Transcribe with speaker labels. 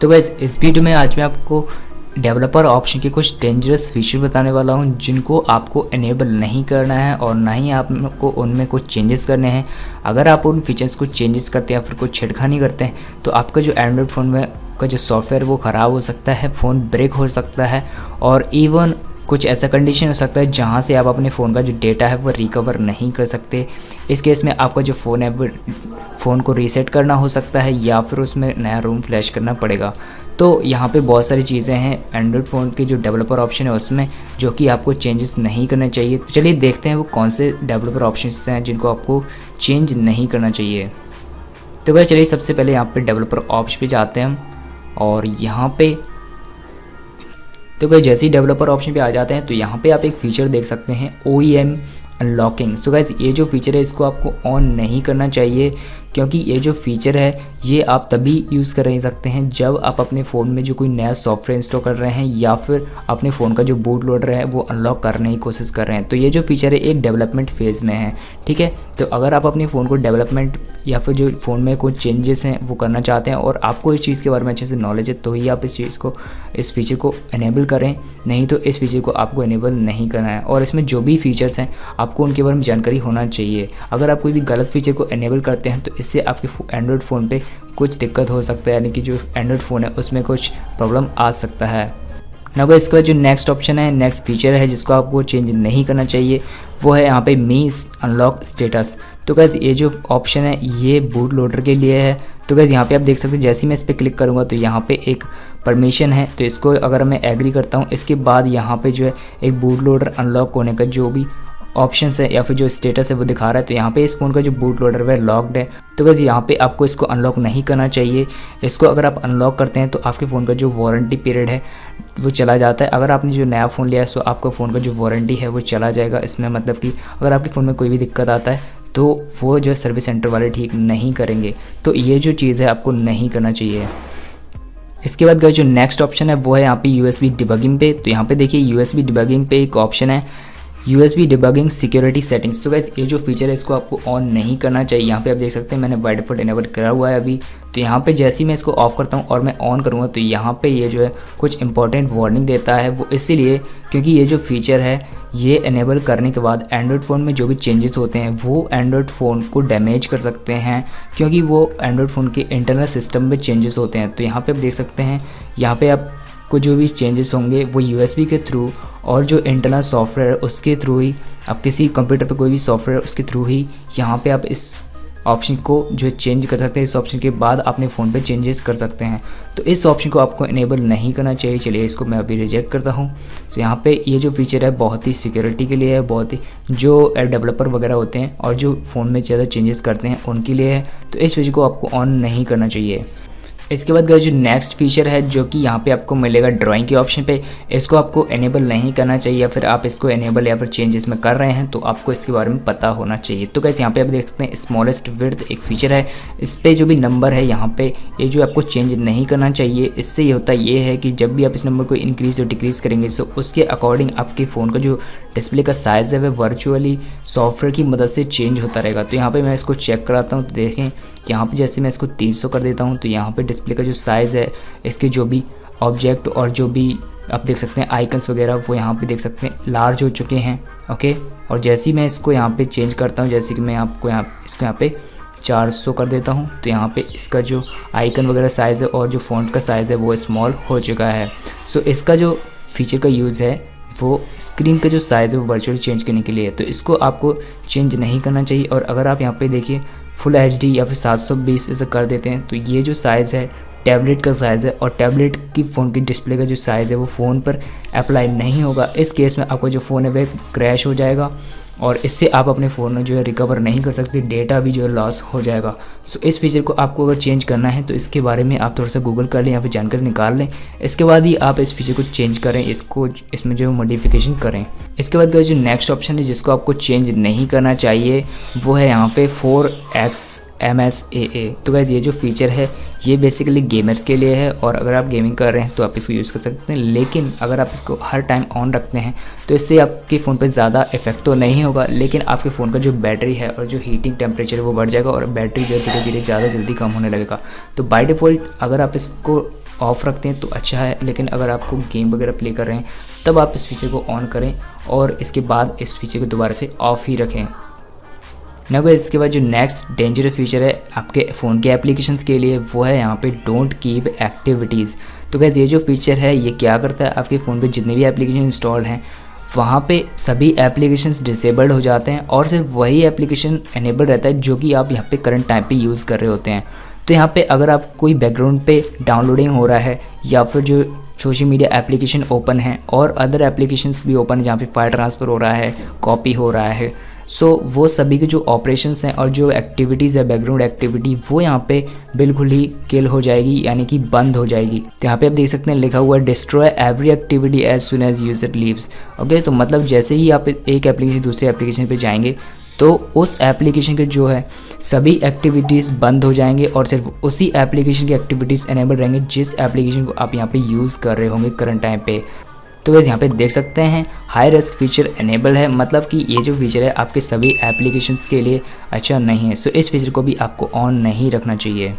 Speaker 1: तो गाइस इस वीडियो में आज मैं आपको डेवलपर ऑप्शन के कुछ डेंजरस फीचर बताने वाला हूं जिनको आपको इनेबल नहीं करना है और ना ही आपको उनमें कुछ चेंजेस करने हैं। अगर आप उन फीचर्स को चेंजेस करते हैं या फिर कुछ छेड़खानी करते हैं तो आपका जो एंड्रॉयड फ़ोन में का जो सॉफ्टवेयर वो ख़राब हो सकता है, फ़ोन ब्रेक हो सकता है और इवन कुछ ऐसा कंडीशन हो सकता है जहां से आप अपने फ़ोन का जो डेटा है वो रिकवर नहीं कर सकते। इस केस में आपका जो फ़ोन है वो फ़ोन को रीसेट करना हो सकता है या फिर उसमें नया रोम फ्लैश करना पड़ेगा। तो यहाँ पे बहुत सारी चीज़ें हैं एंड्रॉयड फ़ोन के जो डेवलपर ऑप्शन है उसमें जो कि आपको चेंजेस नहीं करने चाहिए। तो चलिए देखते हैं वो कौन से डेवलपर ऑप्शंस हैं जिनको आपको चेंज नहीं करना चाहिए। तो भाई चलिए सबसे पहले यहाँ पे डेवलपर ऑप्शन पे जाते हैं हम और यहाँ पे तो गाइस जैसे ही डेवलपर ऑप्शन पे आ जाते हैं तो यहाँ पे आप एक फ़ीचर देख सकते हैं OEM अनलॉकिंग। तो गाइस ये जो फीचर है इसको आपको ऑन नहीं करना चाहिए क्योंकि ये जो फीचर है ये आप तभी यूज़ कर सकते हैं जब आप अपने फ़ोन में जो कोई नया सॉफ्टवेयर इंस्टॉल कर रहे हैं या फिर अपने फ़ोन का जो बूट लोडर है वो अनलॉक करने की कोशिश कर रहे हैं। तो ये जो फीचर है एक डेवलपमेंट फेज़ में है, ठीक है। तो अगर आप अपने फ़ोन को डेवलपमेंट या फिर जो फ़ोन में कुछ चेंजेस हैं वो करना चाहते हैं और आपको इस चीज़ के बारे में अच्छे से नॉलेज है तो ही आप इस फीचर को इनेबल करें, नहीं तो इस फीचर को आपको इनेबल नहीं करना है। और इसमें जो भी फीचर्स हैं आपको उनके बारे में जानकारी होना चाहिए। अगर आप कोई भी गलत फीचर को इनेबल करते हैं तो इससे आपके एंड्रॉयड फ़ोन पे कुछ दिक्कत हो सकता है, यानी कि जो एंड्रॉयड फ़ोन है उसमें कुछ प्रॉब्लम आ सकता है ना। इसके बाद जो नेक्स्ट ऑप्शन है, नेक्स्ट फीचर है जिसको आपको चेंज नहीं करना चाहिए वो है यहाँ पे मीस अनलॉक स्टेटस। तो गैस ये जो ऑप्शन है ये बूट लोडर के लिए है। तो गैस यहाँ पे आप देख सकते हैं जैसे ही मैं इस पर क्लिक करूँगा तो यहाँ पे एक परमिशन है, तो इसको अगर मैं एग्री करता हूँ इसके बाद यहाँ पे जो है एक बूट लोडर अनलॉक होने का जो भी ऑप्शंस है या फिर जो स्टेटस है वो दिखा रहा है। तो यहाँ पे इस फ़ोन का जो बूट लोडर है लॉक्ड है। तो गाइस यहाँ पे आपको इसको अनलॉक नहीं करना चाहिए। इसको अगर आप अनलॉक करते हैं तो आपके फ़ोन का जो वारंटी पीरियड है वो चला जाता है। अगर आपने जो नया फ़ोन लिया है तो आपका फ़ोन का जो वारंटी है वो चला जाएगा। इसमें मतलब कि अगर आपके फ़ोन में कोई भी दिक्कत आता है तो वो जो है सर्विस सेंटर वाले ठीक नहीं करेंगे। तो ये जो चीज़ है आपको नहीं करना चाहिए। इसके बाद गाइस जो नेक्स्ट ऑप्शन है वो है यहाँ पे USB डिबगिंग पे। तो यहाँ पे देखिए USB डिबगिंग पे एक ऑप्शन है USB डिबगिंग सिक्योरिटी सेटिंग्स। तो गाइस ये जो फीचर है इसको आपको ऑन नहीं करना चाहिए। यहाँ पे आप देख सकते हैं मैंने बाय डिफ़ॉल्ट इनेबल करा हुआ है अभी। तो यहाँ पे जैसे ही मैं इसको ऑफ़ करता हूँ और मैं ऑन करूँगा तो यहाँ पे ये जो है कुछ इंपॉर्टेंट वार्निंग देता है। वो इसीलिए क्योंकि ये जो फीचर है ये इनेबल करने के बाद एंड्रॉयड फ़ोन में जो भी चेंजेस होते हैं वो एंड्रॉयड फ़ोन को डैमेज कर सकते हैं क्योंकि वो एंड्रॉयड फ़ोन के इंटरनल सिस्टम में चेंजेस होते हैं। तो यहाँ पे आप देख सकते हैं यहाँ पे आपको जो भी चेंजेस होंगे वो USB के थ्रू और जो इंटरनल सॉफ्टवेयर है उसके थ्रू ही, आप किसी कंप्यूटर पे कोई भी सॉफ्टवेयर उसके थ्रू ही यहाँ पे आप इस ऑप्शन को जो चेंज कर सकते हैं। इस ऑप्शन के बाद अपने फ़ोन पे चेंजेस कर सकते हैं। तो इस ऑप्शन को आपको इनेबल नहीं करना चाहिए। चलिए इसको मैं अभी रिजेक्ट करता हूँ। तो यहाँ पे ये जो फीचर है बहुत ही सिक्योरिटी के लिए है, बहुत ही जो डेवलपर वगैरह होते हैं और जो फ़ोन में ज़्यादा चेंजेस करते हैं उनके लिए है। तो इस फीचर को आपको ऑन नहीं करना चाहिए। इसके बाद जो नेक्स्ट फीचर है जो कि यहाँ पे आपको मिलेगा ड्राइंग के ऑप्शन पे, इसको आपको इनेबल नहीं करना चाहिए या फिर आप इसको इनेबल या फिर चेंजेस में कर रहे हैं तो आपको इसके बारे में पता होना चाहिए। तो गाइस यहाँ पे आप देख सकते हैं स्मॉलेस्ट विड्थ एक फीचर है, इस पर जो भी नंबर है यहाँ पे ये जो आपको चेंज नहीं करना चाहिए। इससे ये होता ये है कि जब भी आप इस नंबर को इंक्रीज़ और डिक्रीज़ करेंगे तो उसके अकॉर्डिंग आपके फ़ोन का जो डिस्प्ले का साइज़ है वह वर्चुअली सॉफ्टवेयर की मदद से चेंज होता रहेगा। तो यहाँ पर मैं इसको चेक कराता हूँ तो देखें यहाँ पे जैसे मैं इसको 300 कर देता हूँ तो यहाँ पे डिस्प्ले का जो साइज़ है इसके जो भी ऑब्जेक्ट और जो भी आप देख सकते हैं आइकन्स वगैरह वो यहाँ पे देख सकते हैं लार्ज हो चुके हैं, ओके। और जैसे ही मैं इसको यहाँ पे चेंज करता हूँ, जैसे कि मैं आपको इसको यहाँ पे 400 कर देता हूँ तो यहाँ पे इसका जो आइकन वगैरह साइज़ है और जो फ़ॉन्ट का साइज़ है वो स्मॉल हो चुका है। सो इसका जो फीचर का यूज़ है वो स्क्रीन का जो साइज़ है वो वर्चुअली चेंज करने के लिए है। तो इसको आपको चेंज नहीं करना चाहिए। और अगर आप यहाँ पे देखिए फुल HD या फिर 720 ऐसा कर देते हैं तो ये जो साइज़ है टैबलेट का साइज़ है और टैबलेट की फ़ोन की डिस्प्ले का जो साइज़ है वो फ़ोन पर अप्लाई नहीं होगा। इस केस में आपका जो फ़ोन है वह क्रैश हो जाएगा और इससे आप अपने फ़ोन में जो है रिकवर नहीं कर सकते, डेटा भी जो है लॉस हो जाएगा। सो इस फीचर को आपको अगर चेंज करना है तो इसके बारे में आप थोड़ा सा गूगल कर लें या फिर जानकारी निकाल लें। इसके बाद ही आप इस फीचर को चेंज करें, इसमें जो मॉडिफिकेशन करें। इसके बाद जो नेक्स्ट ऑप्शन है जिसको आपको चेंज नहीं करना चाहिए वो है यहाँ पे 4x MSAA। तो गाइस ये जो फीचर है ये बेसिकली गेमर्स के लिए है और अगर आप गेमिंग कर रहे हैं तो आप इसको यूज़ कर सकते हैं। लेकिन अगर आप इसको हर टाइम ऑन रखते हैं तो इससे आपके फ़ोन पे ज़्यादा इफेक्ट तो नहीं होगा, लेकिन आपके फ़ोन का जो बैटरी है और जो हीटिंग टेम्परेचर है वो बढ़ जाएगा और बैटरी जो धीरे धीरे ज़्यादा जल्दी कम होने लगेगा। तो बाय डिफ़ॉल्ट अगर आप इसको ऑफ़ रखते हैं तो अच्छा है, लेकिन अगर आपको गेम वगैरह प्ले कर रहे हैं तब आप इस फीचर को ऑन करें और इसके बाद इस फीचर को दोबारा से ऑफ़ ही रखें। ना गाइस इसके बाद जो नेक्स्ट डेंजरस फीचर है आपके फ़ोन के एप्लीकेशंस के लिए, वो है यहाँ पे डोंट कीप एक्टिविटीज़। तो गाइस ये जो फीचर है ये क्या करता है, आपके फ़ोन पे जितने भी एप्लीकेशन इंस्टॉल्ड हैं वहाँ पे सभी एप्लीकेशंस डिसेबल्ड हो जाते हैं और सिर्फ वही एप्लीकेशन एनेबल रहता है जो कि आप यहाँ पे करंट टाइम पे यूज़ कर रहे होते हैं। तो यहाँ पे अगर आप कोई बैकग्राउंड पे डाउनलोडिंग हो रहा है या फिर जो सोशल मीडिया एप्लीकेशन ओपन है और अदर एप्लीकेशंस भी ओपन है जहाँ पे फाइल ट्रांसफ़र हो रहा है, कॉपी हो रहा है, सो वो सभी के जो ऑपरेशंस हैं और जो एक्टिविटीज़ है बैकग्राउंड एक्टिविटी वो यहाँ पे बिल्कुल ही किल हो जाएगी, यानी कि बंद हो जाएगी। तो यहाँ पे आप देख सकते हैं लिखा हुआ है destroy every activity as soon as user leaves. Okay, तो मतलब जैसे ही आप एक एप्लीकेशन दूसरे एप्लीकेशन पे जाएंगे तो उस एप्लीकेशन के जो है सभी एक्टिविटीज़ बंद हो जाएंगे और सिर्फ उसी एप्लीकेशन की एक्टिविटीज़ एनेबल रहेंगे जिस एप्लीकेशन को आप यहाँ पे यूज़ कर रहे होंगे करंट टाइम पे। तो गाइस यहाँ पे देख सकते हैं हाई रिस्क फीचर एनेबल है, मतलब कि ये जो फीचर है आपके सभी एप्लीकेशंस के लिए अच्छा नहीं है। सो इस फीचर को भी आपको ऑन नहीं रखना चाहिए।